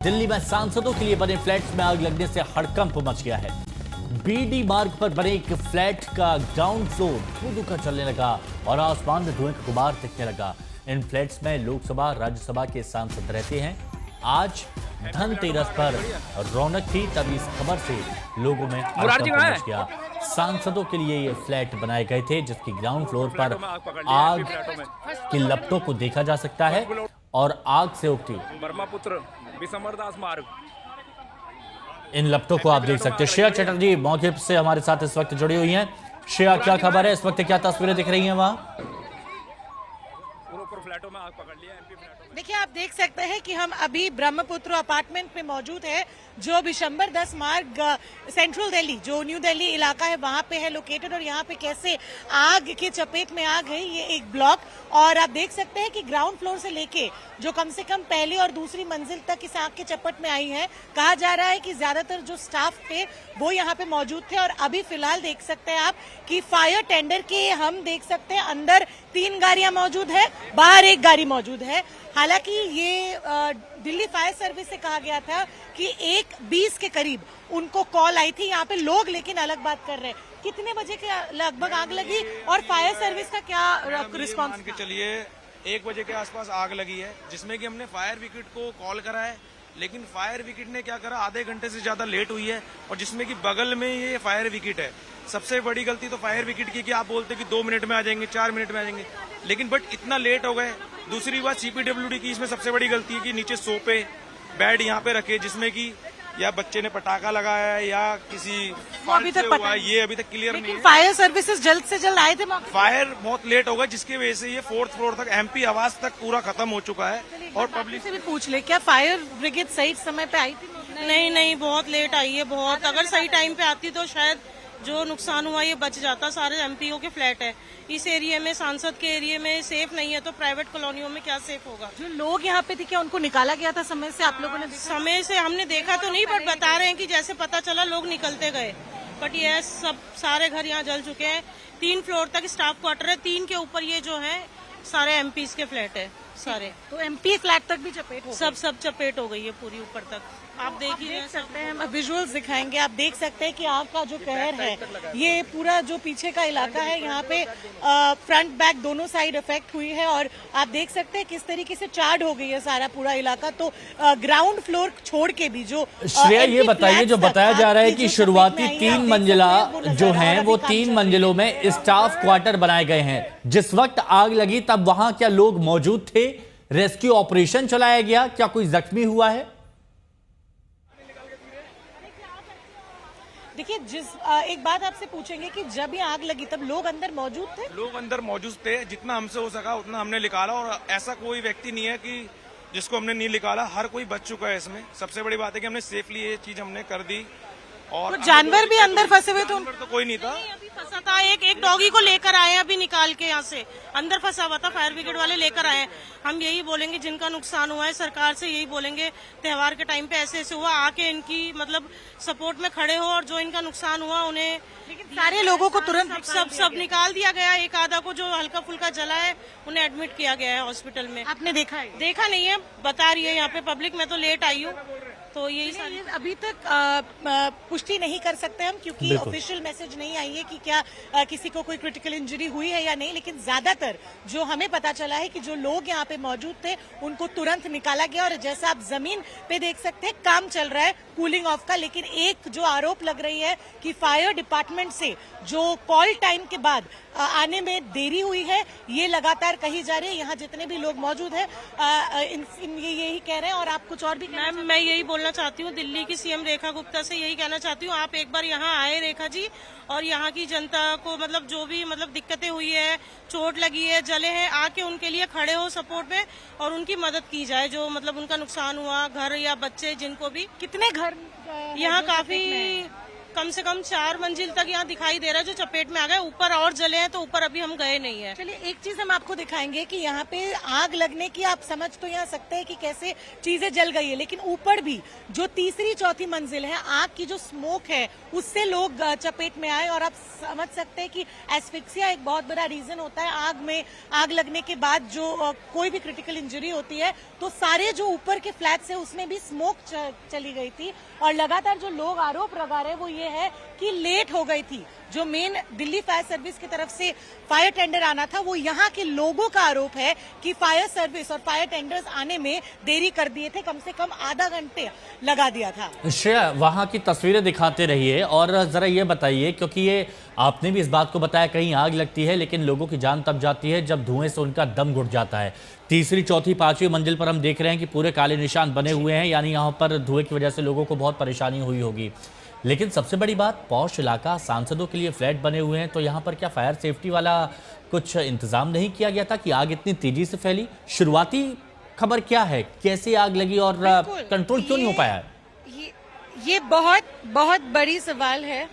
दिल्ली में सांसदों के लिए बने फ्लैट्स में आग लगने से हड़कंप मच गया है। बीडी मार्ग पर बने एक फ्लैट का ग्राउंड फ्लोर धुआं का चलने लगा और आसमान में धुएं का गुबार दिखने लगा। इन फ्लैट्स में लोकसभा राज्यसभा के सांसद रहते हैं। आज धनतेरस पर रौनक थी, तभी इस खबर से लोगों में हड़कंप मच गया। सांसदों के लिए ये फ्लैट बनाए गए थे, जिसकी ग्राउंड फ्लोर पर आग की लपटों को देखा जा सकता है और आग से उगती ब्रह्मपुत्र विसमरदास मार्ग, इन लपटों को आप देख सकते हैं। श्रेया चटर्जी मौके से हमारे साथ इस वक्त जुड़ी हुई हैं। श्रेया, क्या खबर है, इस वक्त क्या तस्वीरें दिख रही हैं वहां? फ्लैटों में आग पकड़ लिया, एमपी फ्लैटों में। देखिए, आप देख सकते हैं कि हम अभी ब्रह्मपुत्र अपार्टमेंट में मौजूद है, जो बिशंबर 10 मार्ग सेंट्रल दिल्ली, जो न्यू दिल्ली इलाका है, वहां पे है लोकेटेड। और यहाँ पे कैसे आग के चपेट में आ गई ये एक ब्लॉक। और आप देख सकते हैं कि ग्राउंड फ्लोर से लेके जो कम से कम पहली और दूसरी मंजिल तक इस आग के चपेट में आई है। कहा जा रहा है कि ज्यादातर जो स्टाफ थे वो यहाँ पे मौजूद थे। और अभी फिलहाल देख सकते हैं आप कि फायर टेंडर के हम देख सकते हैं अंदर 3 गाड़ियां मौजूद है, बाहर 1 गाड़ी मौजूद है। हालांकि ये दिल्ली फायर सर्विस से कहा गया था कि 1:20 के करीब उनको कॉल आई थी यहाँ पे लोग, लेकिन अलग बात कर रहे हैं। कितने बजे के लगभग आग लगी और फायर सर्विस का क्या रिस्पॉन्स? मान के चलिए 1 बजे के आसपास आग लगी है, जिसमें कि हमने फायर ब्रिगेड को कॉल करा है, लेकिन फायर ब्रिगेड ने क्या करा, आधे घंटे से ज्यादा लेट हुई है। और जिसमें कि बगल में ये फायर ब्रिगेड है। सबसे बड़ी गलती तो फायर ब्रिगेड की कि आप बोलते कि 2 मिनट में आ जाएंगे, 4 मिनट में आ जाएंगे, लेकिन बट इतना लेट हो गए। दूसरी बात सीपीडब्ल्यूडी की इसमें सबसे बड़ी गलती है कि नीचे सोफे बेड यहाँ पे रखे, जिसमें कि या बच्चे ने पटाखा लगाया है या किसी अभी तक हुआ है, ये अभी तक क्लियर नहीं है। फायर सर्विसेज जल्द से जल्द आए थे मौके? फायर बहुत लेट हो गया, जिसकी वजह से ये 4th फ्लोर तक एमपी आवास तक पूरा खत्म हो चुका है। और पब्लिक से भी पूछ ले, क्या फायर ब्रिगेड सही समय पे आई थी? नहीं, बहुत लेट आई है, बहुत। अगर सही टाइम पे आती तो शायद जो नुकसान हुआ ये बच जाता। सारे एमपीओ के फ्लैट है इस एरिया में, सांसद के एरिया में सेफ नहीं है, तो प्राइवेट कॉलोनियों में क्या सेफ होगा। जो लोग यहाँ पे थे, क्या उनको निकाला गया था समय से? आप लोगों ने समय से हमने देखा तो नहीं, बट बता रहे हैं कि जैसे पता चला लोग निकलते गए। बट ये सब सारे घर यहाँ जल चुके हैं। 3 फ्लोर तक स्टाफ क्वार्टर है, 3 के ऊपर ये जो है सारे एमपीज के फ्लैट है सारे। तो एमपी फ्लैट तक भी चपेट हो गई? सब चपेट हो गई है पूरी ऊपर तक। आप देख सकते हैं, हम विजुअल्स दिखाएंगे। आप देख सकते हैं कि आग का जो कहर है, ये पूरा जो पीछे का इलाका है, यहाँ पे फ्रंट बैक दोनों साइड इफेक्ट हुई है। और आप देख सकते हैं किस तरीके से चार्ड हो गई है सारा पूरा इलाका। तो ग्राउंड फ्लोर छोड़ के भी जो श्रेया, ये बताइए, जो बताया जा रहा है कि शुरुआती 3 मंजिला जो हैं वो 3 मंजिलों में स्टाफ क्वार्टर बनाए गए हैं। जिस वक्त आग लगी तब वहां क्या लोग मौजूद थे? रेस्क्यू ऑपरेशन चलाया गया? क्या कोई जख्मी हुआ है? देखिए, एक बात आपसे पूछेंगे कि जब ये आग लगी तब लोग अंदर मौजूद थे? लोग अंदर मौजूद थे, जितना हमसे हो सका उतना हमने निकाला। और ऐसा कोई व्यक्ति नहीं है कि जिसको हमने नहीं निकाला, हर कोई बच चुका है इसमें। सबसे बड़ी बात है कि हमने सेफली ये चीज हमने कर दी। और तो जानवर भी अंदर फंसे हुए थे? अंदर तो कोई नहीं था। अभी फंसा था, एक डॉगी को लेकर आए हैं अभी निकाल के, यहाँ से अंदर फंसा हुआ था, फायर ब्रिगेड वाले लेकर आए हैं। हम यही बोलेंगे जिनका नुकसान हुआ है, सरकार से यही बोलेंगे, त्योहार के टाइम पे ऐसे हुआ, आके इनकी मतलब सपोर्ट में खड़े हो। और जो इनका नुकसान हुआ उन्हें, सारे लोगों को तुरंत सब निकाल दिया गया। एक आधा को जो हल्का फुल्का जला है उन्हें एडमिट किया गया है हॉस्पिटल में। आपने देखा है? देखा नहीं है, बता रही है यहाँ पे पब्लिक। मैं तो लेट आई हूँ, तो यही सारी अभी तक पुष्टि नहीं कर सकते हम, क्योंकि ऑफिशियल मैसेज नहीं आई है कि क्या किसी को कोई क्रिटिकल इंजरी हुई है या नहीं। लेकिन ज्यादातर जो हमें पता चला है कि जो लोग यहाँ पे मौजूद थे उनको तुरंत निकाला गया। और जैसा आप जमीन पे देख सकते हैं, काम चल रहा है कूलिंग ऑफ का। लेकिन एक जो आरोप लग रही है कि फायर डिपार्टमेंट से जो कॉल टाइम के बाद आने में देरी हुई है, ये लगातार कही जा रही है। यहाँ जितने भी लोग मौजूद हैं ये यही कह रहे हैं। और आप कुछ और भी? मैम, मैं यही बोलना चाहती हूँ दिल्ली की सीएम रेखा गुप्ता से, यही कहना चाहती हूँ, आप एक बार यहाँ आए रेखा जी, और यहाँ की जनता को मतलब जो भी मतलब दिक्कतें हुई है, चोट लगी है, जले हैं, आके उनके लिए खड़े हो सपोर्ट में और उनकी मदद की जाए, जो मतलब उनका नुकसान हुआ, घर या बच्चे जिनको भी। कितने घर यहाँ काफी कम से कम 4 मंजिल तक यहाँ दिखाई दे रहा है जो चपेट में आ गए। ऊपर और जले हैं तो ऊपर अभी हम गए नहीं है। चलिए एक चीज हम आपको दिखाएंगे कि यहाँ पे आग लगने की आप समझ तो यहाँ सकते हैं कि कैसे चीजें जल गई है, लेकिन ऊपर भी जो तीसरी चौथी मंजिल है, आग की जो स्मोक है उससे लोग चपेट में आए। और आप समझ सकते हैं कि एस्फिक्सिया एक बहुत बड़ा रीजन होता है। आग लगने के बाद जो कोई भी क्रिटिकल इंजरी होती है तो सारे जो ऊपर के फ्लैट्स है उसमें भी स्मोक चली गई थी। और लगातार जो लोग आरोप लगा रहे हैं वो ये है कि लेट हो गई थी। जो मेन दिल्ली फायर सर्विस की तरफ से फायर टेंडर आना था, वो यहाँ के लोगों का आरोप है कि फायर सर्विस और फायर टेंडर्स आने में देरी कर दिए थे, कम से कम आधा घंटे लगा दिया था। श्रेया, वहां की तस्वीरें दिखाते रहिए और जरा ये बताइए, क्योंकि ये आपने भी इस बात को बताया कहीं आग लगती है लेकिन लोगों की जान तब जाती है जब धुएं से उनका दम घुट जाता है। तीसरी चौथी पांचवी मंजिल पर हम देख रहे हैं कि पूरे काले निशान बने हुए हैं, यानी यहाँ पर धुएं की वजह से लोगों को बहुत परेशानी हुई होगी। लेकिन सबसे बड़ी बात, पॉश इलाका, सांसदों के लिए फ्लैट बने हुए हैं, तो यहाँ पर क्या फायर सेफ्टी वाला कुछ इंतजाम नहीं किया गया था कि आग इतनी तेजी से फैली? शुरुआती खबर क्या है, कैसे आग लगी और कंट्रोल क्यों नहीं हो पाया? ये बहुत बहुत बड़ी सवाल है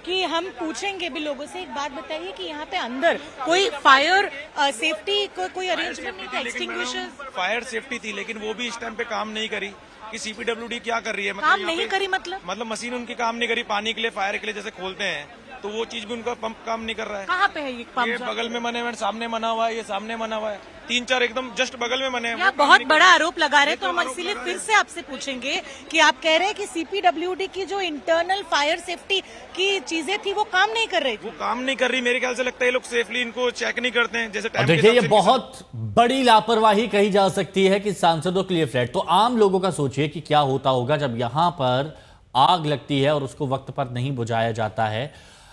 कि हम पूछेंगे भी लोगों से। एक बात बताइए कि यहाँ पे अंदर कोई फायर सेफ्टी कोई अरेंजमेंट नहीं था, एक्सटिंग्विशर? फायर सेफ्टी थी लेकिन वो भी इस टाइम पे काम नहीं करी कि CPWD क्या कर रही है। काम नहीं करी मतलब मशीन उनकी काम नहीं करी। पानी के लिए, फायर के लिए जैसे खोलते हैं तो वो चीज भी उनका पंप काम नहीं कर रहा है। कहाँ पे है ये पंप? ये बगल में बने हुए, सामने बना हुआ है, ये सामने बना हुआ है, 3-4 एकदम जस्ट बगल में बने हैं। बहुत बड़ा आरोप लगा रहे हैं, तो हम इसीलिए फिर से आपसे पूछेंगे कि आप कह रहे हैं कि CPWD की जो इंटरनल फायर सेफ्टी की चीजें थी वो काम नहीं कर रही थी। वो काम नहीं कर रही। मेरे ख्याल से लगता है ये लोग सेफली इनको चेक नहीं करते हैं जैसे टाइम। देखिए, ये बहुत बड़ी लापरवाही कही जा सकती है कि सांसदों के लिए फ्लैट। तो आम लोगों का सोचिए कि क्या होता होगा जब यहाँ पर आग लगती है और उसको वक्त पर नहीं बुझाया जाता है।